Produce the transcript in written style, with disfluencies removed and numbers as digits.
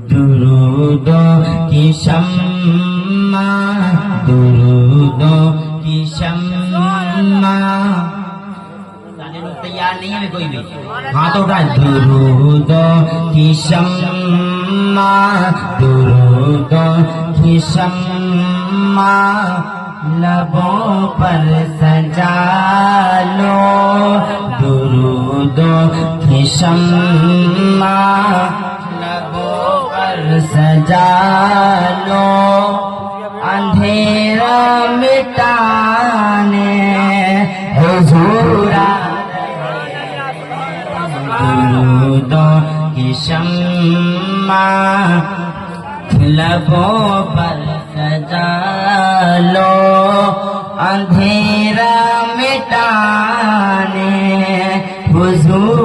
दुरूद की शम्मा, दुरूद की शम्मा। तैयार नहीं है कोई भी, हाथ उठाए। दुरूद की शम्मा, दुरूद की शम्मा, लबों पर सजा लो। दुरूद की शम्मा, लबों पर सजा लो। अंधेरा मिटाने हुजूर दुरूद की शम्मा, लबों पर सजा लो। अंधेरा मिटाने हुजूर